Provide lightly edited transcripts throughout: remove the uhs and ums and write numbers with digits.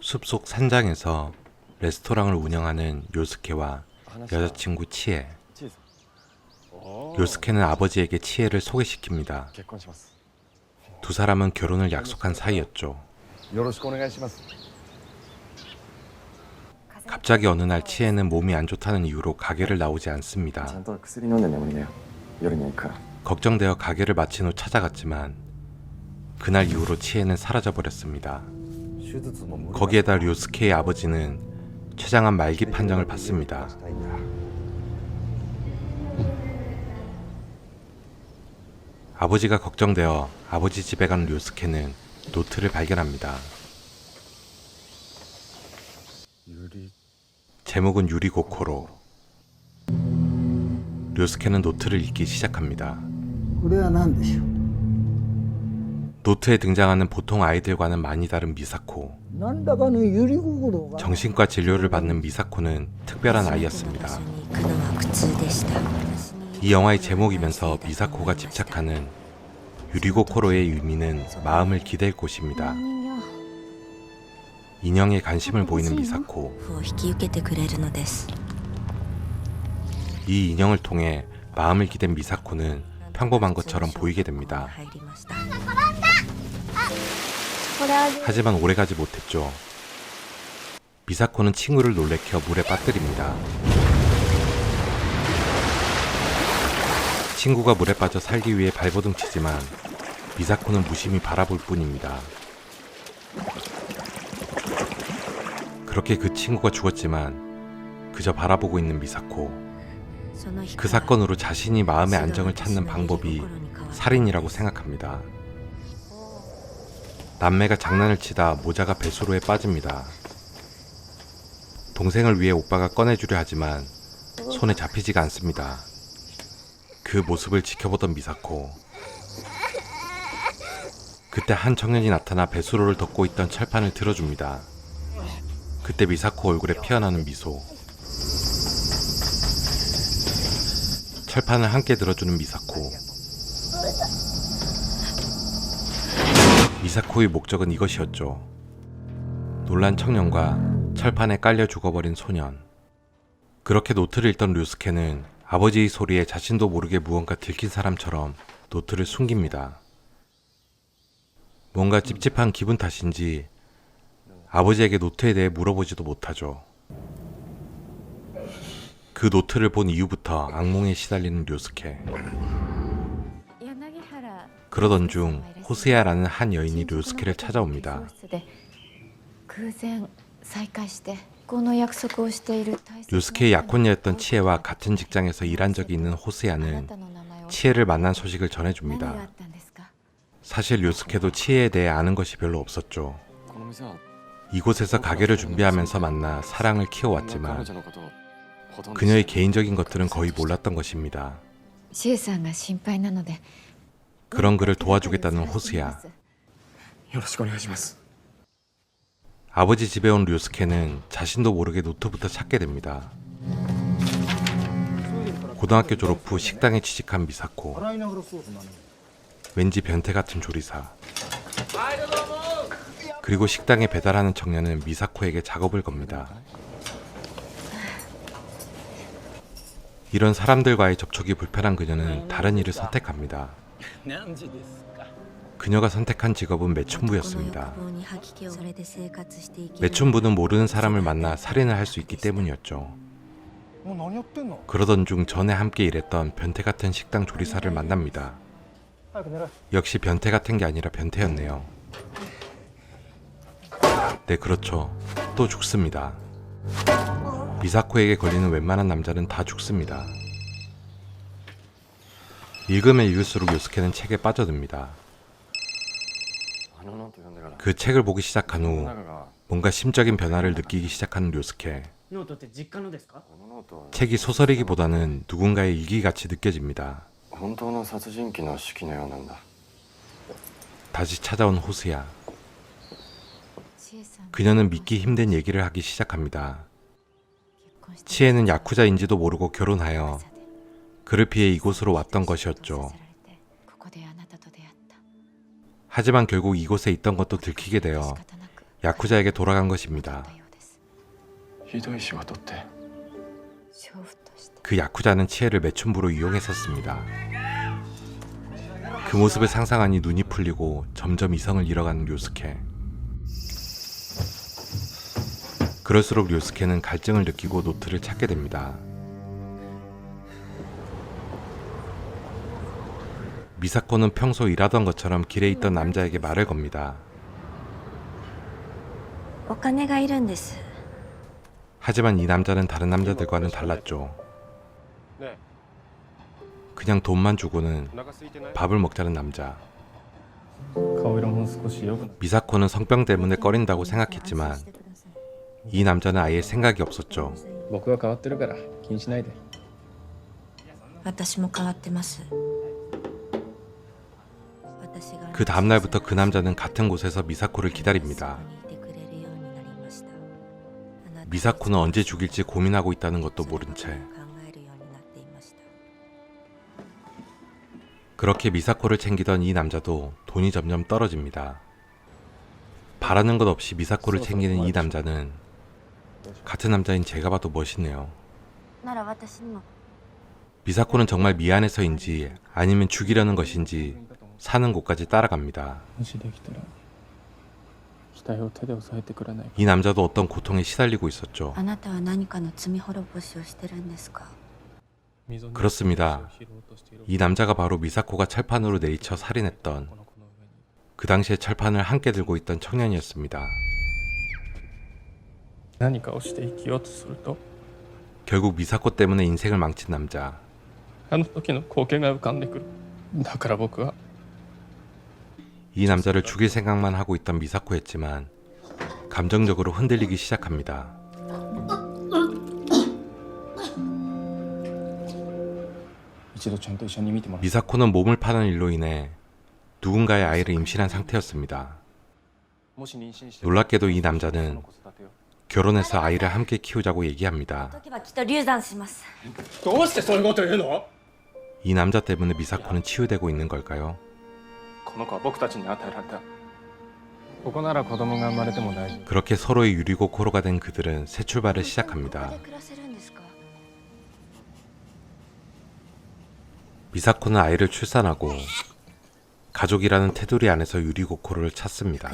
숲속 산장에서 레스토랑을 운영하는 요스케와 여자친구 치에. 요스케는 아버지에게 치에를 소개시킵니다. 두 사람은 결혼을 약속한 사이였죠. 갑자기 어느 날 치에는 몸이 안 좋다는 이유로 가게를 나오지 않습니다. 걱정되어 가게를 마친 후 찾아갔지만 그날 이후로 치에는 사라져버렸습니다. 거기에다 료스케의 아버지는 췌장암 말기 판정을 받습니다. 아버지가 걱정되어 아버지 집에 간 료스케는 노트를 발견합니다. 제목은 유리고코로. 료스케는 노트를 읽기 시작합니다. 노트에 등장하는 보통 아이들과는 많이 다른 미사코. 정신과 진료를 받는 미사코는 특별한 아이였습니다. 이 영화의 제목이면서 미사코가 집착하는 유리고코로의 의미는 마음을 기댈 곳입니다. 인형에 관심을 보이는 미사코. 이 인형을 통해 마음을 기댄 미사코는 평범한 것처럼 보이게 됩니다. 하지만 오래가지 못했죠. 미사코는 친구를 놀래켜 물에 빠뜨립니다. 친구가 물에 빠져 살기 위해 발버둥 치지만 미사코는 무심히 바라볼 뿐입니다. 그렇게 그 친구가 죽었지만 그저 바라보고 있는 미사코. 그 사건으로 자신이 마음의 안정을 찾는 방법이 살인이라고 생각합니다. 남매가 장난을 치다 모자가 배수로에 빠집니다. 동생을 위해 오빠가 꺼내주려 하지만 손에 잡히지가 않습니다. 그 모습을 지켜보던 미사코. 그때 한 청년이 나타나 배수로를 덮고 있던 철판을 들어줍니다. 그때 미사코 얼굴에 피어나는 미소. 철판을 함께 들어주는 미사코. 미사코의 목적은 이것이었죠. 놀란 청년과 철판에 깔려 죽어버린 소년. 그렇게 노트를 읽던 류스케는 아버지의 소리에 자신도 모르게 무언가 들킨 사람처럼 노트를 숨깁니다. 뭔가 찝찝한 기분 탓인지 아버지에게 노트에 대해 물어보지도 못하죠. 그 노트를 본 이후부터 악몽에 시달리는 류스케. 그러던 중 호스야라는 한 여인이 류스케를 찾아옵니다. 류스케의 약혼녀였던 치에와 같은 직장에서 일한 적이 있는 호스야는 치에를 만난 소식을 전해줍니다. 사실 류스케도 치에에 대해 아는 것이 별로 없었죠. 이곳에서 가게를 준비하면서 만나 사랑을 키워왔지만 그녀의 개인적인 것들은 거의 몰랐던 것입니다. 그런 그를 도와주겠다는 호스야. 아버지 집에 온 류스케는 자신도 모르게 노트부터 찾게 됩니다. 고등학교 졸업 후 식당에 취직한 미사코. 왠지 변태 같은 조리사. 그리고 식당에 배달하는 청년은 미사코에게 작업을 겁니다. 이런 사람들과의 접촉이 불편한 그녀는 다른 일을 선택합니다. 그녀가 선택한 직업은 매춘부였습니다. 매춘부는 모르는 사람을 만나 살인을 할 수 있기 때문이었죠. 그러던 중 전에 함께 일했던 변태 같은 식당 조리사를 만납니다. 역시 변태 같은 게 아니라 변태였네요. 네, 그렇죠. 또 죽습니다. 미사코에게 걸리는 웬만한 남자는 다 죽습니다. 읽으면 읽을수록 요스케는 책에 빠져듭니다. 그 책을 보기 시작한 후 뭔가 심적인 변화를 느끼기 시작하는 료스케. 책이 소설이기보다는 누군가의 일기같이 느껴집니다. 다시 찾아온 호스야. 그녀는 믿기 힘든 얘기를 하기 시작합니다. 치에는 야쿠자인지도 모르고 결혼하여 그를 피해 이곳으로 왔던 것이었죠. 하지만 결국 이곳에 있던 것도 들키게 되어 야쿠자에게 돌아간 것입니다. ひどい仕事って。 그 야쿠자는 치에를 매춘부로 이용했었습니다. 그 모습을 상상하니 눈이 풀리고 점점 이성을 잃어가는 료스케. 그럴수록 료스케는 갈증을 느끼고 노트를 찾게 됩니다. 미사코는 평소 일하던 것처럼 길에 있던 남자에게 말을 겁니다. お金がいるんです。 하지만 이 남자는 다른 남자들과는 달랐죠. 그냥 돈만 주고는 밥을 먹자는 남자. 미사코는 성병 때문에 꺼린다고 생각했지만 이 남자는 아예 생각이 없었죠. 僕は変わってるから気にしないで。私も変わってます。 그 다음날부터 그 남자는 같은 곳에서 미사코를 기다립니다. 미사코는 언제 죽일지 고민하고 있다는 것도 모른 채 그렇게 미사코를 챙기던 이 남자도 돈이 점점 떨어집니다. 바라는 것 없이 미사코를 챙기는 이 남자는 같은 남자인 제가 봐도 멋있네요. 미사코는 정말 미안해서인지 아니면 죽이려는 것인지 사는 곳까지 따라갑니다. 이 남자도 어떤 고통에 시달리고 있었죠. 그렇습니다. 이 남자가 바로 미사코가 철판으로 내리쳐 살인했던 그 당시에 철판을 함께 들고 있던 청년이었습니다. 결국 미사코 때문에 인생을 망친 남자. 이 남자를 죽일 생각만 하고 있던 미사코였지만 감정적으로 흔들리기 시작합니다. 미사코는 몸을 파는 일로 인해 누군가의 아이를 임신한 상태였습니다. 놀랍게도 이 남자는 결혼해서 아이를 함께 키우자고 얘기합니다. 이 남자 때문에 미사코는 치유되고 있는 걸까요? 그렇게 서로의 유리고 코로가 된 그들은 새 출발을 시작합니다. 미사코는 아이를 출산하고 가족이라는 테두리 안에서 유리고 코로를 찾습니다.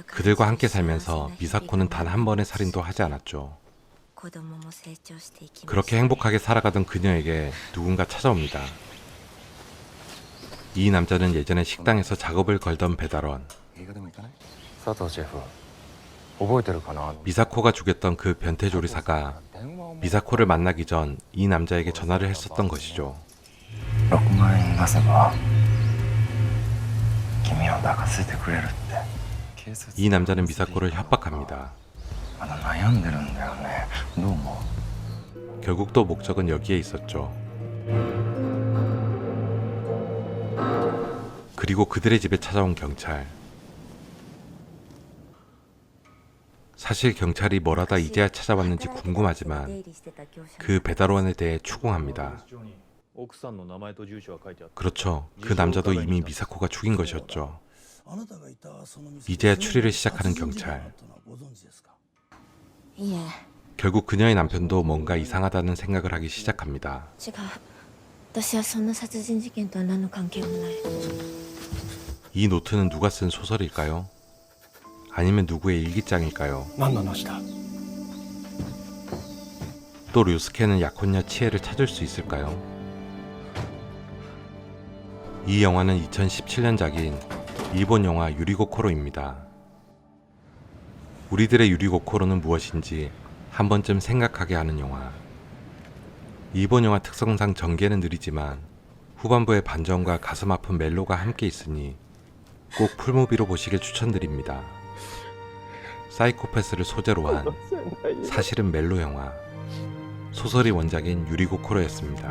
그들과 함께 살면서 미사코는 단 한 번의 살인도 하지 않았죠. 그렇게 행복하게 살아가던 그녀에게 누군가 찾아옵니다. 이 남자는 예전에 식당에서 작업을 걸던 배달원. 미사코가 죽였던 그 변태 조리사가 미사코를 만나기 전 이 남자에게 전화를 했었던 것이죠. 6만円出せば君を抱かせてくれるって。 이 남자는 미사코를 협박합니다. まだ悩んでるんだよね。どう思う？ 결국 또 목적은 여기에 있었죠. 그리고 그들의 집에 찾아온 경찰. 사실 경찰이 뭘 하다 이제야 찾아왔는지 궁금하지만 그 배달원에 대해 추궁합니다. 그렇죠. 그 남자도 이미 미사코가 죽인 것이었죠. 이제야 추리를 시작하는 경찰. 결국 그녀의 남편도 뭔가 이상하다는 생각을 하기 시작합니다. 이 노트는 누가 쓴 소설일까요? 아니면 누구의 일기장일까요? 또 료스케는 약혼녀 치에를 찾을 수 있을까요? 이 영화는 2017년작인 일본 영화 유리고 코로입니다. 우리들의 유리고 코로는 무엇인지 한 번쯤 생각하게 하는 영화. 일본 영화 특성상 전개는 느리지만 후반부의 반전과 가슴 아픈 멜로가 함께 있으니 꼭 풀무비로 보시길 추천드립니다. 사이코패스를 소재로 한 사실은 멜로 영화. 소설이 원작인 유리고 코로였습니다.